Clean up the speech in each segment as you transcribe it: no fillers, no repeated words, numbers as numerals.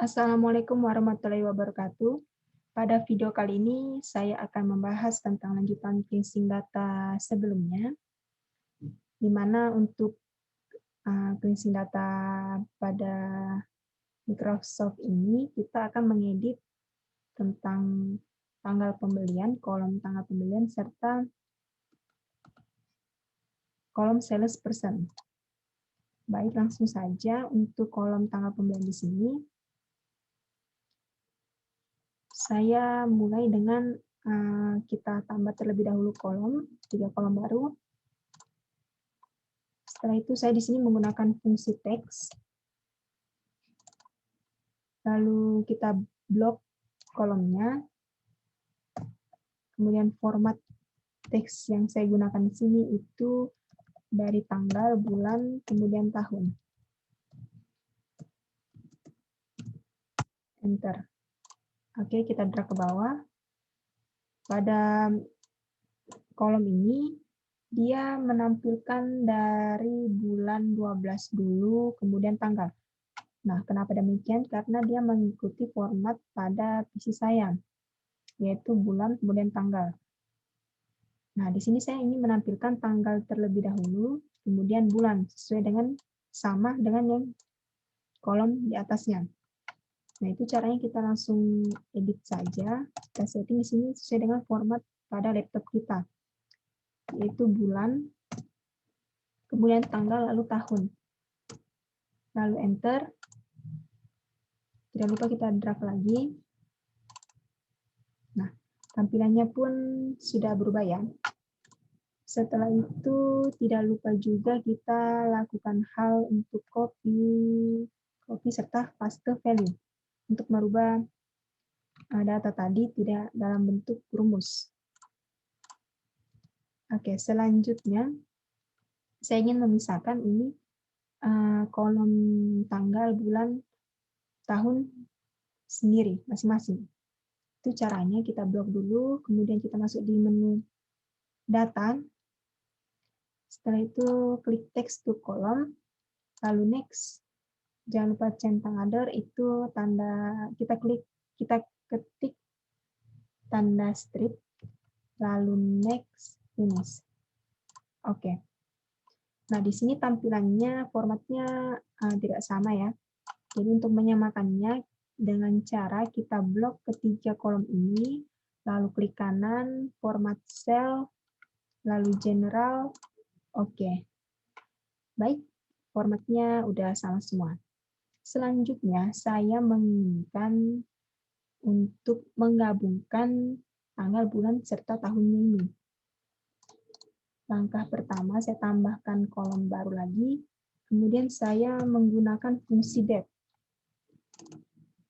Assalamualaikum warahmatullahi wabarakatuh. Pada video kali ini, saya akan membahas tentang lanjutan cleansing data sebelumnya, di mana untuk cleansing data pada Microsoft ini, kita akan mengedit tentang tanggal pembelian, kolom tanggal pembelian, serta kolom sales person. Baik, langsung saja untuk kolom tanggal pembelian di sini. Saya mulai dengan kita tambah terlebih dahulu kolom, 3 kolom baru. Setelah itu saya di sini menggunakan fungsi teks. Lalu kita blok kolomnya. Kemudian format teks yang saya gunakan di sini itu dari tanggal, bulan, kemudian tahun. Enter. Oke, kita drag ke bawah. Pada kolom ini, dia menampilkan dari bulan 12 dulu, kemudian tanggal. Nah, kenapa demikian? Karena dia mengikuti format pada PC saya, yaitu bulan, kemudian tanggal. Nah, di sini saya ingin menampilkan tanggal terlebih dahulu, kemudian bulan, sesuai dengan sama dengan yang kolom di atasnya. Nah, itu caranya kita langsung edit saja. Kita setting di sini sesuai dengan format pada laptop kita, yaitu bulan, kemudian tanggal, lalu tahun. Lalu enter. Tidak lupa kita drag lagi. Nah, tampilannya pun sudah berubah ya. Setelah itu, tidak lupa juga kita lakukan hal untuk copy serta paste value untuk merubah data tadi tidak dalam bentuk rumus. Oke, selanjutnya saya ingin memisahkan ini kolom tanggal, bulan, tahun sendiri masing-masing. Itu caranya kita blok dulu, kemudian kita masuk di menu data. Setelah itu klik text to column, lalu next. Jangan lupa centang other, itu tanda kita ketik tanda strip, lalu next, finish. Oke. Nah, di sini tampilannya formatnya tidak sama ya. Jadi untuk menyamakannya dengan cara kita blok ketiga kolom ini, lalu klik kanan, format cell, lalu general, oke. Baik, formatnya udah sama semua. Selanjutnya, saya menginginkan untuk menggabungkan tanggal, bulan, serta tahunnya ini. Langkah pertama, saya tambahkan kolom baru lagi, kemudian saya menggunakan fungsi date.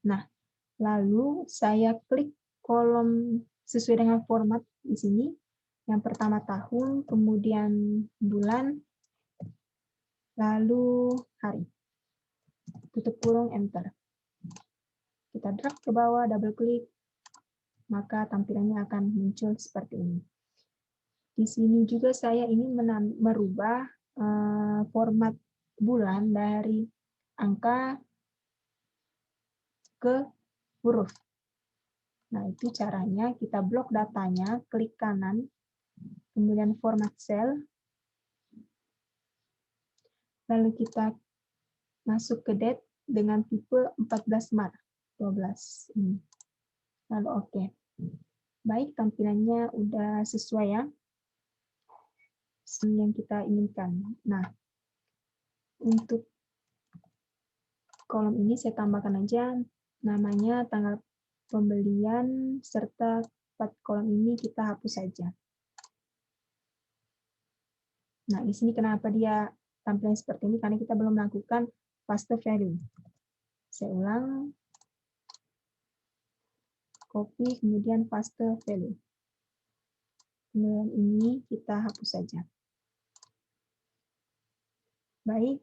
Nah, lalu saya klik kolom sesuai dengan format di sini. Yang pertama tahun, kemudian bulan, lalu hari. Tutup kurung, enter. Kita drag ke bawah, double klik, maka tampilannya akan muncul seperti ini. Di sini juga saya ingin merubah format bulan dari angka ke huruf. Nah, itu caranya kita blok datanya, klik kanan, kemudian format cell, lalu kita masuk ke date dengan tipe 14 Maret 12. Lalu oke. Baik, tampilannya udah sesuai ya yang kita inginkan. Nah, untuk kolom ini saya tambahkan aja namanya, tanggal pembelian, serta 4 kolom ini kita hapus saja. Nah, di sini kenapa dia tampilan seperti ini? Karena kita belum melakukan paste value. Saya ulang, copy, kemudian paste value. Kemudian ini kita hapus saja. Baik.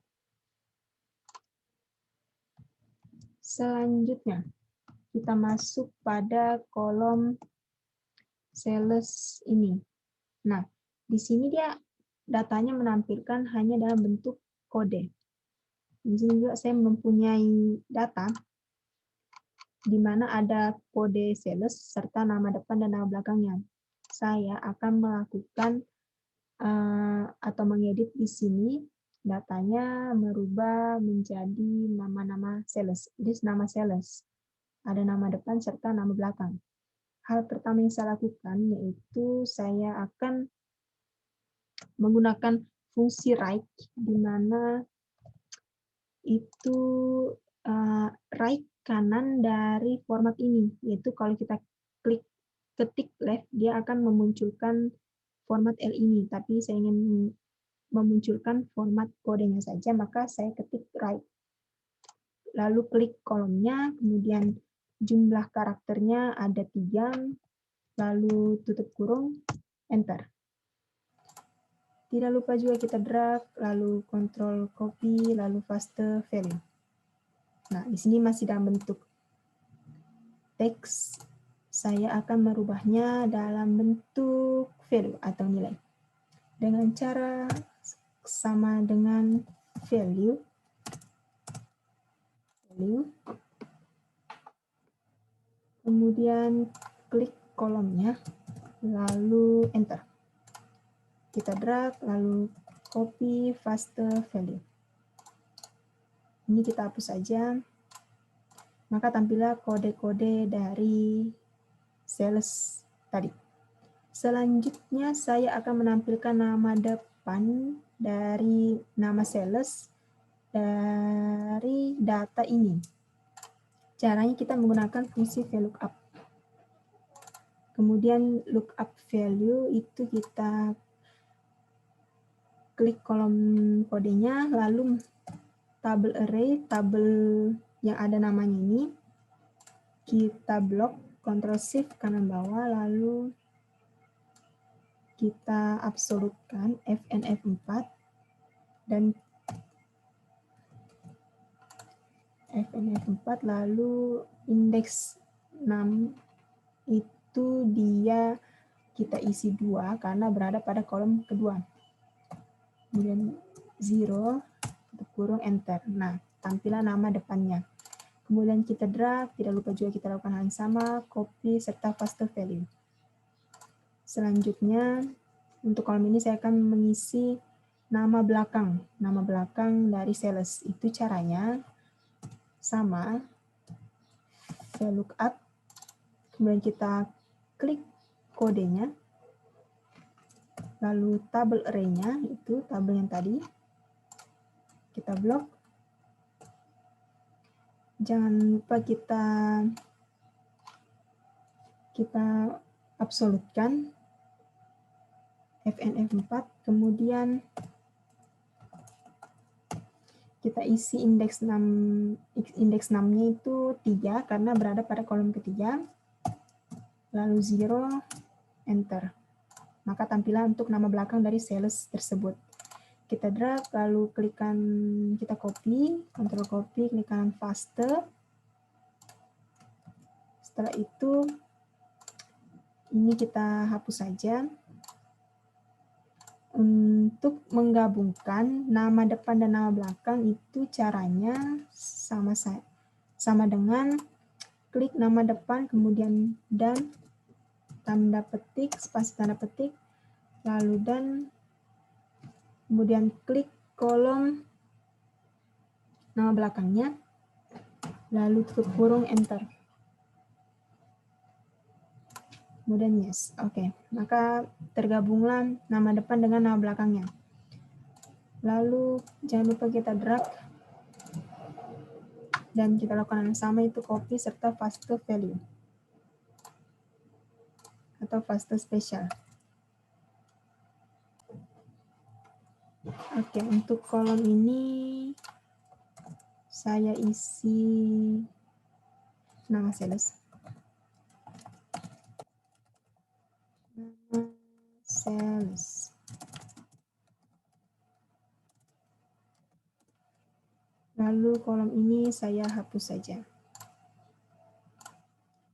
Selanjutnya, kita masuk pada kolom sales ini. Nah, di sini dia datanya menampilkan hanya dalam bentuk kode. Di sini juga saya mempunyai data. di mana ada kode sales serta nama depan dan nama belakangnya. Saya akan melakukan atau mengedit di sini datanya, merubah menjadi nama-nama sales. Jadi nama sales, ada nama depan serta nama belakang. Hal pertama yang saya lakukan yaitu saya akan menggunakan fungsi right, di mana itu right kanan dari format ini, yaitu kalau kita klik ketik left, dia akan memunculkan format L ini, tapi saya ingin memunculkan format kodenya saja, maka saya ketik right. Lalu klik kolomnya, kemudian jumlah karakternya ada 3, lalu tutup kurung, enter. Tidak lupa juga kita drag, lalu control copy, lalu paste value. Nah, di sini masih dalam bentuk teks. Saya akan merubahnya dalam bentuk value atau nilai. Dengan cara sama dengan value. Kemudian klik kolomnya, lalu enter. Kita drag, lalu copy, paste value. Ini kita hapus saja. Maka tampillah kode-kode dari sales tadi. Selanjutnya saya akan menampilkan nama depan dari nama sales dari data ini. Caranya kita menggunakan fungsi VLOOKUP. Kemudian lookup value itu kita klik kolom kodenya, lalu tabel array, tabel yang ada namanya ini, kita blok, Ctrl Shift kanan bawah, lalu kita absolutkan FNF4, dan FNF4, lalu indeks 6 itu dia kita isi 2 karena berada pada kolom kedua. Kemudian 0, tutup kurung, enter. Nah, tampilah nama depannya. Kemudian kita drag, tidak lupa juga kita lakukan hal yang sama, copy serta paste value. Selanjutnya, untuk kolom ini saya akan mengisi nama belakang dari sales. Itu caranya sama, VLOOKUP, kemudian kita klik kodenya, lalu tabel array-nya, itu tabel yang tadi, kita blok. Jangan lupa kita absolutkan FNF4, kemudian kita isi indeks 6-nya itu 3 karena berada pada kolom ketiga, lalu 0, enter. Maka tampilan untuk nama belakang dari sales tersebut. Kita drag, lalu kita copy, Ctrl copy, klik kanan paste. Setelah itu, ini kita hapus saja. Untuk menggabungkan nama depan dan nama belakang itu caranya sama dengan klik nama depan, kemudian dan, tanda petik, spasi tanda petik, lalu dan, kemudian klik kolom nama belakangnya, lalu tutup kurung, enter. Kemudian yes, oke. Maka tergabunglah nama depan dengan nama belakangnya. Lalu jangan lupa kita drag dan kita lakukan yang sama, itu copy serta paste value atau paste spesial. Oke, untuk kolom ini saya isi nama sales. Nama sales. Lalu kolom ini saya hapus saja.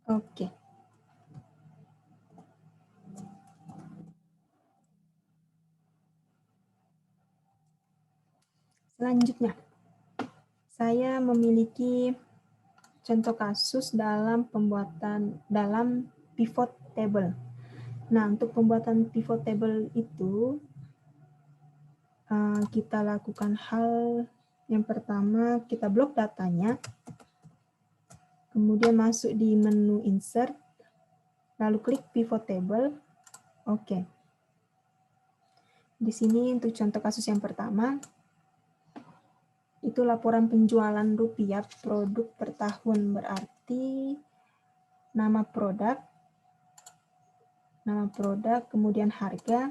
Oke. Selanjutnya, saya memiliki contoh kasus dalam pivot table. Nah, untuk pembuatan pivot table itu kita lakukan hal yang pertama, kita blok datanya, kemudian masuk di menu insert, lalu klik pivot table. Oke. Di sini untuk contoh kasus yang pertama, itu laporan penjualan rupiah produk per tahun, berarti nama produk, kemudian harga,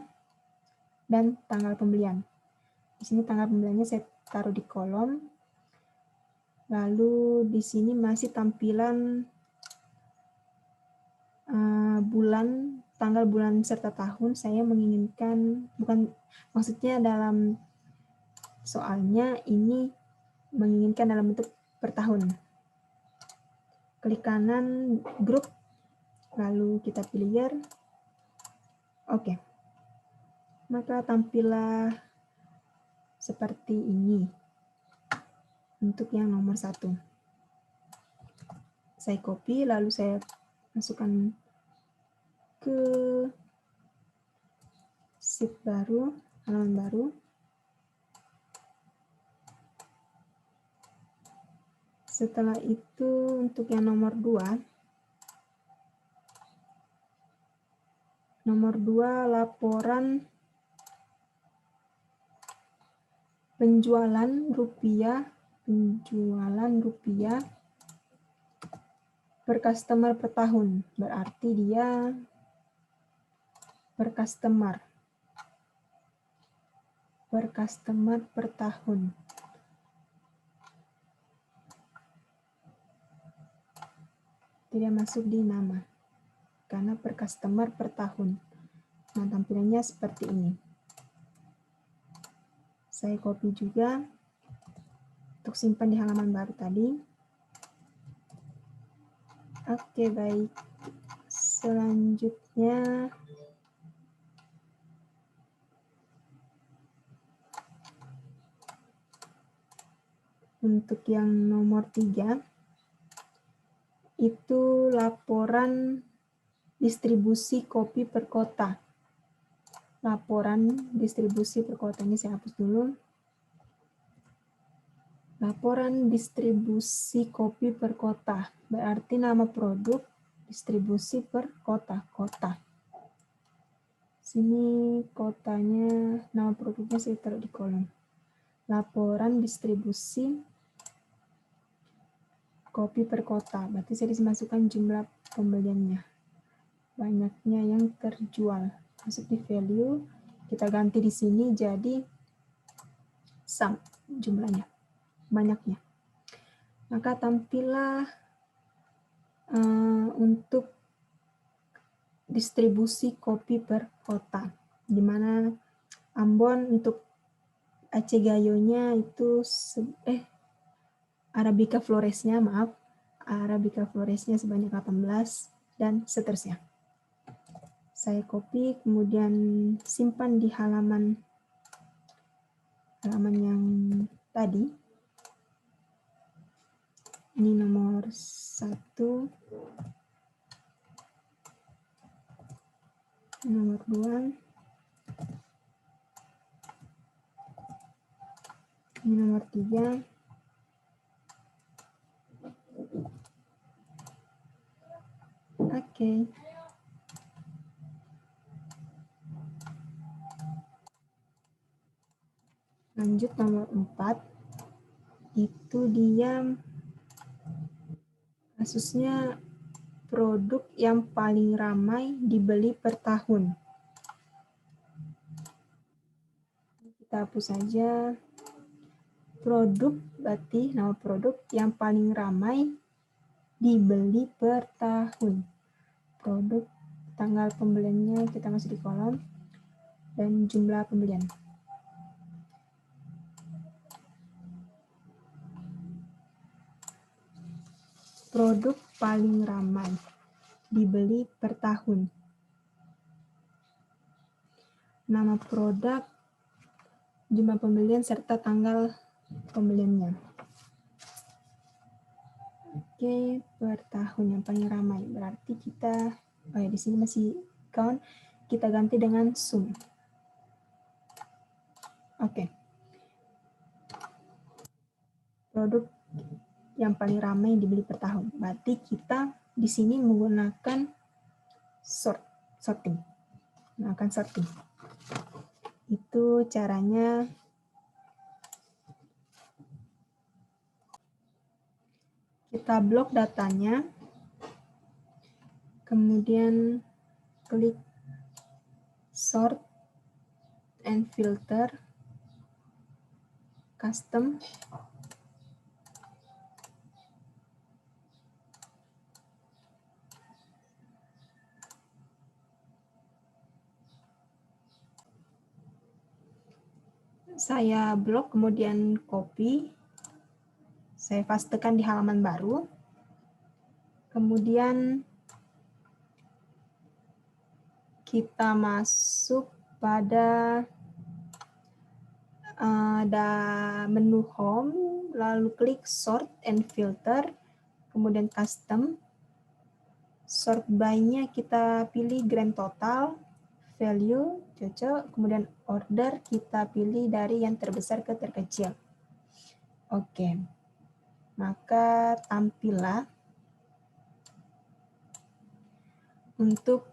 dan tanggal pembelian. Di sini tanggal pembeliannya saya taruh di kolom. Lalu di sini masih tampilan tanggal bulan serta tahun. Saya menginginkan, maksudnya dalam soalnya ini menginginkan dalam bentuk per tahun. Klik kanan grup, lalu kita pilih year. Oke. Maka tampillah seperti ini untuk yang nomor 1. Saya copy, lalu saya masukkan ke sheet baru, halaman baru. Setelah itu untuk yang nomor 2. Nomor 2, laporan penjualan rupiah per customer per tahun. Berarti dia per customer per tahun. Tidak masuk di nama, karena per customer per tahun. Nah, tampilannya seperti ini. Saya copy juga untuk simpan di halaman baru tadi. Oke, baik. Selanjutnya untuk yang nomor 3 itu laporan distribusi kopi per kota. Laporan distribusi per kota, ini saya hapus dulu. Laporan distribusi kopi per kota, berarti nama produk distribusi per kota. Sini kotanya, nama produknya saya taruh di kolom. Laporan distribusi kopi per kota, berarti saya dimasukkan jumlah pembeliannya. Banyaknya yang terjual. Masuk di value, kita ganti di sini jadi sum, jumlahnya, banyaknya. Maka tampillah untuk distribusi kopi per kota, di mana Ambon untuk Aceh Gayo-nya itu Arabica Flores-nya, Arabica Flores-nya sebanyak 18 dan seterusnya. Saya copy, kemudian simpan di halaman yang tadi. Ini nomor 1, nomor 2, ini nomor 3, oke. Lanjut nomor 4, itu dia kasusnya produk yang paling ramai dibeli per tahun. Kita hapus saja. Produk, berarti nama produk yang paling ramai dibeli per tahun. Produk, tanggal pembeliannya kita masuk di kolom, dan jumlah pembelian. Produk paling ramai dibeli per tahun. Nama produk, jumlah pembelian, serta tanggal pembeliannya. Oke, per tahun yang paling ramai. Berarti kita, oh ya di sini masih count, kita ganti dengan sum. Oke. Produk yang paling ramai dibeli per tahun. Berarti kita di sini menggunakan sorting. Menggunakan sorting. Itu caranya. Kita blok datanya. Kemudian klik sort and filter, custom. Saya blok, kemudian copy. Saya pastekan di halaman baru. Kemudian kita masuk pada menu home, lalu klik sort and filter, kemudian custom. Sort by-nya kita pilih grand total, value, cocok, kemudian order kita pilih dari yang terbesar ke terkecil. Oke, maka tampillah untuk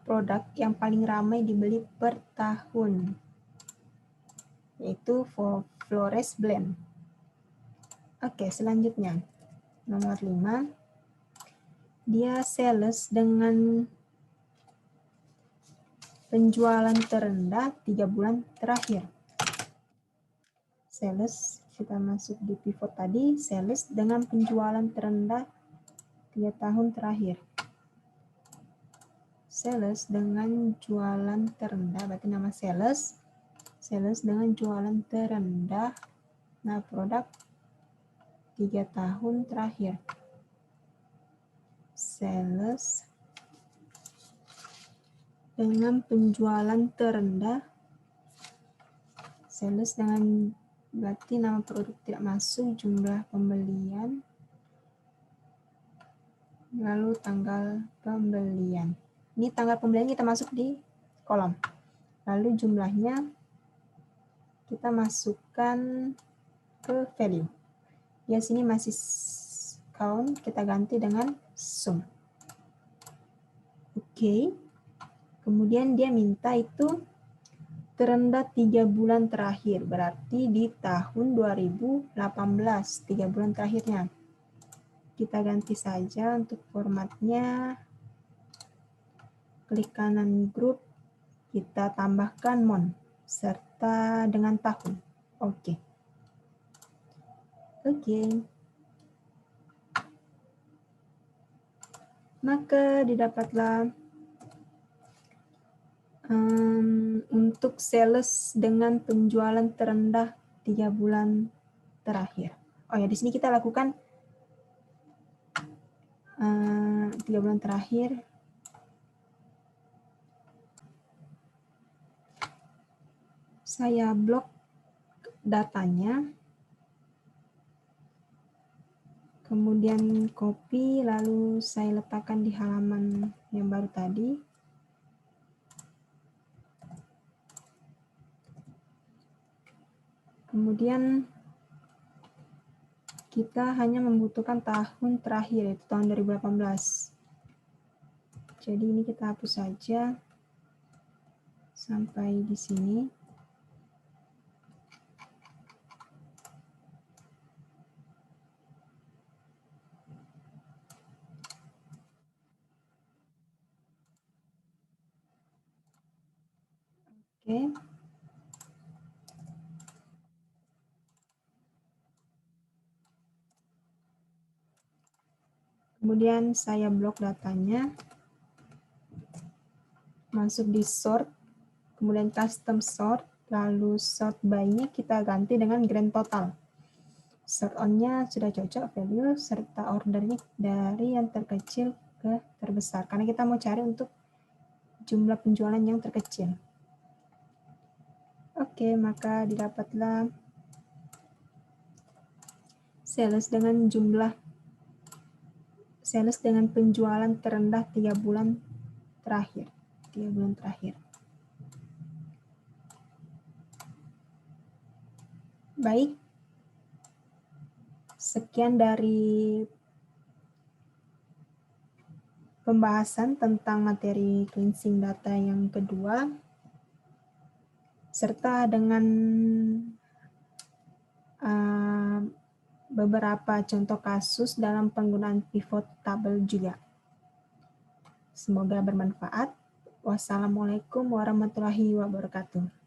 produk yang paling ramai dibeli per tahun, yaitu Flores Blend. Oke, selanjutnya nomor 5, dia sales dengan penjualan terendah 3 bulan terakhir. Sales, kita masuk di pivot tadi, sales dengan penjualan terendah 3 tahun terakhir. Sales dengan jualan terendah, berarti nama sales. Sales dengan jualan terendah, nah produk 3 tahun terakhir. Sales dengan penjualan terendah, sales dengan, berarti nama produk tidak masuk, jumlah pembelian, lalu tanggal pembelian. Ini tanggal pembelian kita masuk di kolom. Lalu jumlahnya kita masukkan ke value. Ya, sini masih count, kita ganti dengan sum. Oke. Kemudian dia minta itu terendah 3 bulan terakhir, berarti di tahun 2018, 3 bulan terakhirnya. Kita ganti saja untuk formatnya. Klik kanan grup, kita tambahkan month, serta dengan tahun. Oke. Maka didapatlah untuk sales dengan penjualan terendah 3 bulan terakhir. Oh ya, di sini kita lakukan 3 bulan terakhir. Saya blok datanya, kemudian copy, lalu saya letakkan di halaman yang baru tadi. Kemudian kita hanya membutuhkan tahun terakhir, yaitu tahun 2018. Jadi ini kita hapus saja sampai di sini. Oke. Kemudian saya blok datanya, masuk di sort, kemudian custom sort, lalu sort by-nya kita ganti dengan grand total. Sort on-nya sudah cocok, value, serta ordernya dari yang terkecil ke terbesar. Karena kita mau cari untuk jumlah penjualan yang terkecil. Oke, maka didapatlah sales dengan jumlah sales dengan penjualan terendah 3 bulan terakhir. 3 bulan terakhir. Baik. Sekian dari pembahasan tentang materi cleansing data yang kedua, serta dengan beberapa contoh kasus dalam penggunaan pivot table juga. Semoga bermanfaat. Wassalamualaikum warahmatullahi wabarakatuh.